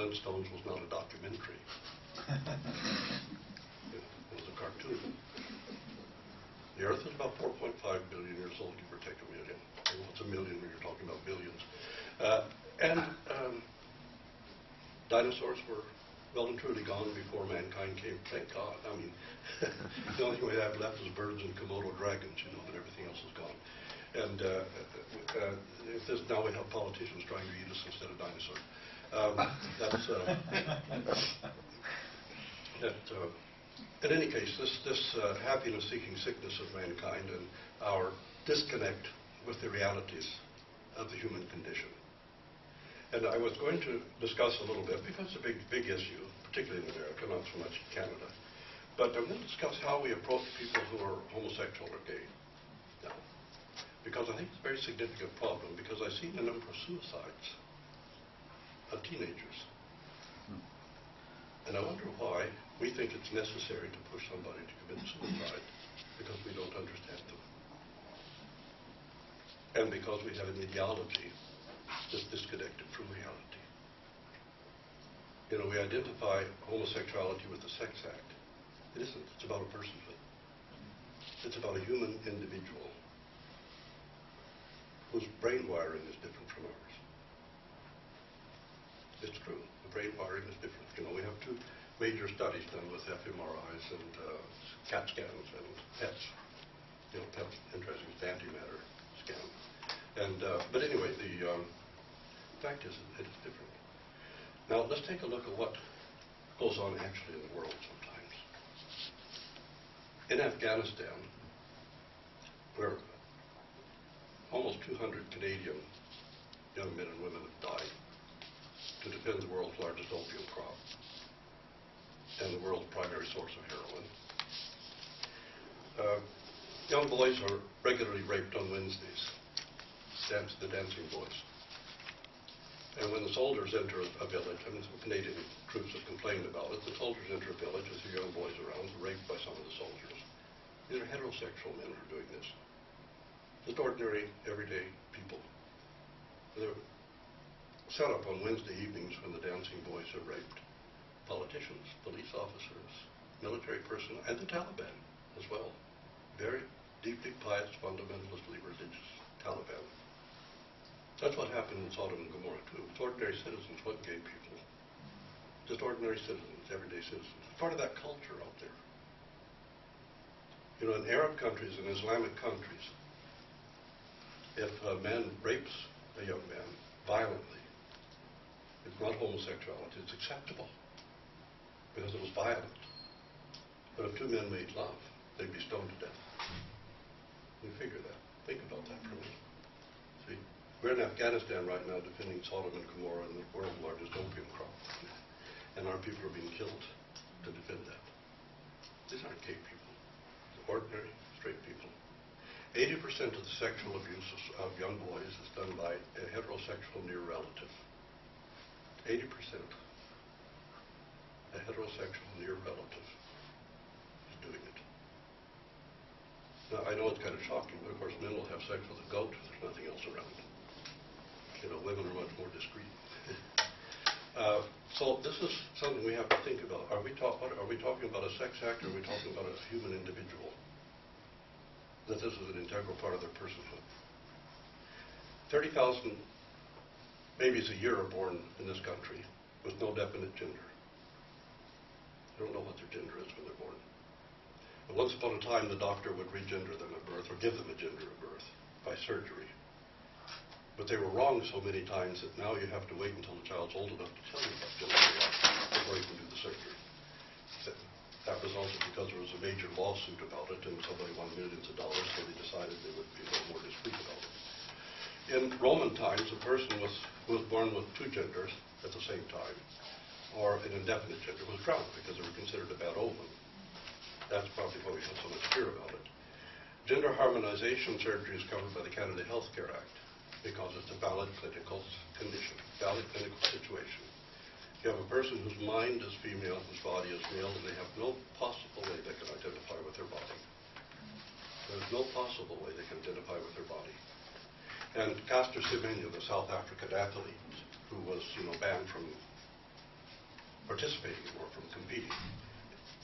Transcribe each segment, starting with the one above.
Flintstones was not a documentary. It was a cartoon. The Earth is about 4.5 billion years old, give or take a million. Well, it's a million when you're talking about billions. Dinosaurs were well and truly gone before mankind came. Thank God. I mean, the only thing we have left is birds and Komodo dragons, but everything else is gone. And now we have politicians trying to eat us instead of dinosaurs. In any case, this happiness-seeking sickness of mankind and our disconnect with the realities of the human condition. And I was going to discuss a little bit, because it's a big issue, particularly in America, not so much in Canada. But I'm going to discuss how we approach people who are homosexual or gay now. Because I think it's a very significant problem, because I've seen a number of suicides of teenagers. And I wonder why we think it's necessary to push somebody to commit suicide, because we don't understand them. And because we have an ideology that's disconnected from reality. We identify homosexuality with the sex act. It isn't. It's about a personhood. It's about a human individual whose brain wiring is different from ours. It's true. The brain wiring is different. We have two major studies done with fMRIs and CAT scans and PETs. PET's interesting. It's antimatter scan. But anyway, the fact is that it's different. Now, let's take a look at what goes on actually in the world sometimes. In Afghanistan, where almost 200 Canadian young men and women have died to defend the world's largest opium crop and the world's primary source of heroin. Young boys are regularly raped on Wednesdays, the dancing boys. And when the soldiers enter a village, and some Canadian troops have complained about it, the soldiers enter a village with the young boys around, raped by some of the soldiers. These are heterosexual men who are doing this. Just ordinary, everyday people. They're set up on Wednesday evenings when the dancing boys are raped. Politicians, police officers, military personnel, and the Taliban as well. Very deeply pious, fundamentalistically religious Taliban. That's what happened in Sodom and Gomorrah too. It's ordinary citizens, what gay people. Just ordinary citizens, everyday citizens. Part of that culture out there. In Arab countries and Islamic countries, if a man rapes a young man violently, it's not homosexuality, it's acceptable because it was violent. But if two men made love, they'd be stoned to death. You figure that. Think about that for a minute. See, we're in Afghanistan right now defending Sodom and Gomorrah and the world's largest opium crop. And our people are being killed to defend that. These aren't gay people. They're ordinary, straight people. 80% of the sexual abuse of young boys is done by a heterosexual near relative. 80%. A heterosexual near relative is doing it. Now, I know it's kind of shocking, but of course men will have sex with a goat if there's nothing else around. Women are much more discreet. So this is something we have to think about. Are we talking about a sex act, or are we talking about a human individual? That this is an integral part of their personhood. 30,000 babies a year are born in this country with no definite gender. They don't know what their gender is when they're born. And once upon a time, the doctor would regender them at birth, or give them a gender at birth by surgery. But they were wrong so many times that now you have to wait until the child's old enough to tell you what gender they are before you can do the surgery. That resulted because there was a major lawsuit about it, and somebody won millions of dollars, so they decided they would be a little more discreet about it. In Roman times, a person who was born with two genders at the same time, or an indefinite gender, was drowned because they were considered a bad omen. That's probably why we have so much fear about it. Gender harmonization surgery is covered by the Canada Health Care Act, because it's a valid clinical condition, valid clinical situation. You have a person whose mind is female, whose body is male, and they have no possible way they can identify with their body. There's no possible way they can identify with their body. And Caster Semenya, the South African athlete, who was banned from participating anymore, from competing,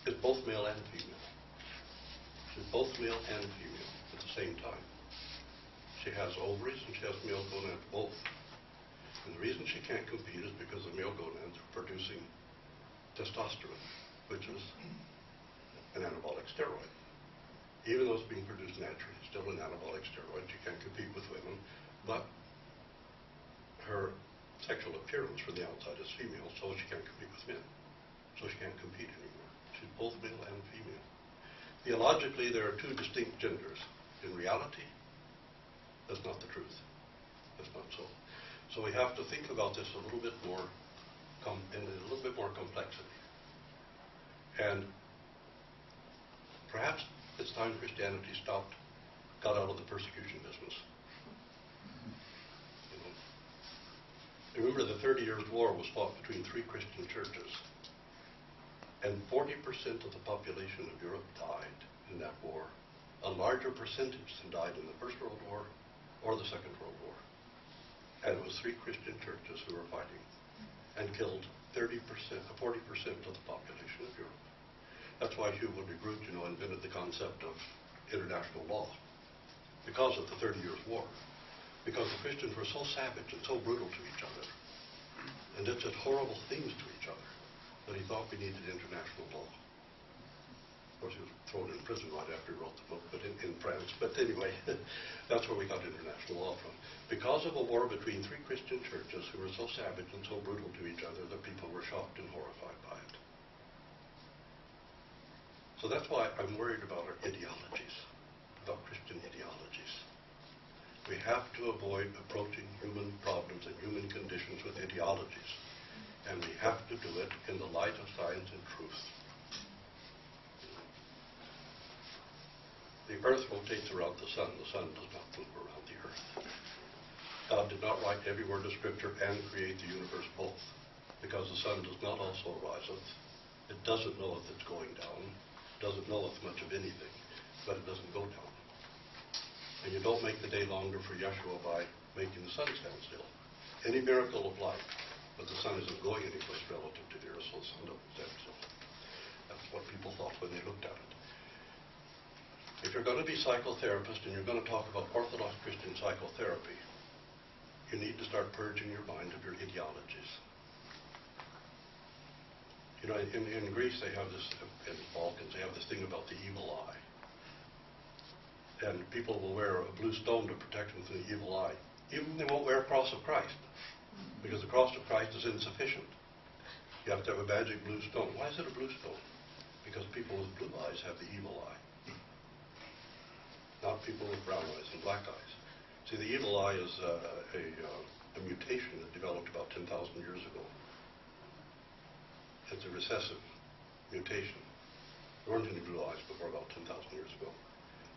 is both male and female. She's both male and female at the same time. She has ovaries and she has male gonads both. And the reason she can't compete is because the male gonads are producing testosterone, which is an anabolic steroid. Even though it's being produced naturally, it's still an anabolic steroid. She can't compete with women, but her sexual appearance from the outside is female, so she can't compete with men. So she can't compete anymore. She's both male and female. Theologically, there are two distinct genders. In reality, that's not the truth. That's not so. So we have to think about this a little bit more, in a little bit more complexity. And perhaps it's time Christianity got out of the persecution business. Remember, the 30 Years' War was fought between 3 Christian churches, and 40% of the population of Europe died in that war, a larger percentage than died in the First World War or the Second World War. And it was 3 Christian churches who were fighting and killed 40% of the population of Europe. That's why Hugo de Groot, invented the concept of international law, because of the 30 Years' War. Because the Christians were so savage and so brutal to each other, and did such horrible things to each other, that he thought we needed international law. Of course, he was thrown in prison right after he wrote the book, but in France. But anyway, that's where we got international law from. Because of a war between 3 Christian churches who were so savage and so brutal to each other that people were shocked and horrified by it. So that's why I'm worried about our ideologies, about Christian ideologies. We have to avoid approaching human problems and human conditions with ideologies. And we have to do it in the light of science and truth. The earth rotates around the sun. The sun does not move around the earth. God did not write every word of Scripture and create the universe both, because the sun does not also riseth. It doesn't knoweth it's going down, doesn't knoweth much of anything, but it doesn't go down. And you don't make the day longer for Yeshua by making the sun stand still. Any miracle of life, but the sun isn't going anyplace relative to the earth, so the sun doesn't stand still. That's what people thought when they looked at it. If you're going to be a psychotherapist and you're going to talk about Orthodox Christian psychotherapy, you need to start purging your mind of your ideologies. In Greece they have this, in the Balkans, they have this thing about the evil eye. And people will wear a blue stone to protect them from the evil eye. Even they won't wear a cross of Christ, because the cross of Christ is insufficient. You have to have a magic blue stone. Why is it a blue stone? Because people with blue eyes have the evil eye, not people with brown eyes and black eyes. See, the evil eye is a mutation that developed about 10,000 years ago. It's a recessive mutation. There weren't any blue eyes before about 10,000 years ago.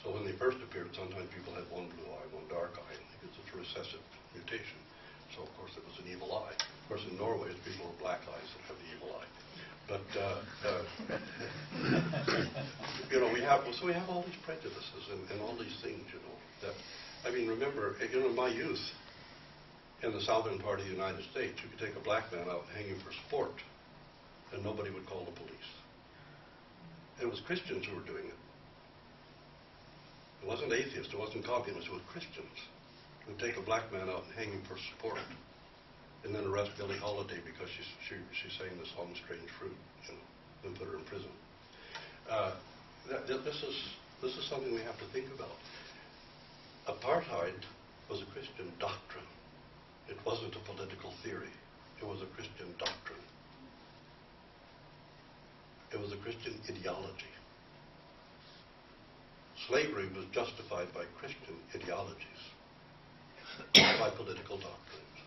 So when they first appeared, sometimes people had one blue eye, one dark eye, because it's a recessive mutation. So, of course, it was an evil eye. Of course, in Norway, it's people with black eyes that have the evil eye. But, we have all these prejudices and all these things, that, remember, in my youth, in the southern part of the United States, you could take a black man out and hang him for sport, and nobody would call the police. It was Christians who were doing it. It wasn't atheists, it wasn't communists, it was Christians who would take a black man out and hang him for sport, and then arrest Billie Holiday because she sang the song Strange Fruit, and put her in prison. This is something we have to think about. Apartheid was a Christian doctrine. It wasn't a political theory. It was a Christian doctrine. It was a Christian ideology. Slavery was justified by Christian ideologies, by political doctrines.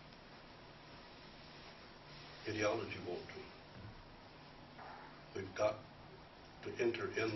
Ideology won't do. We've got to enter in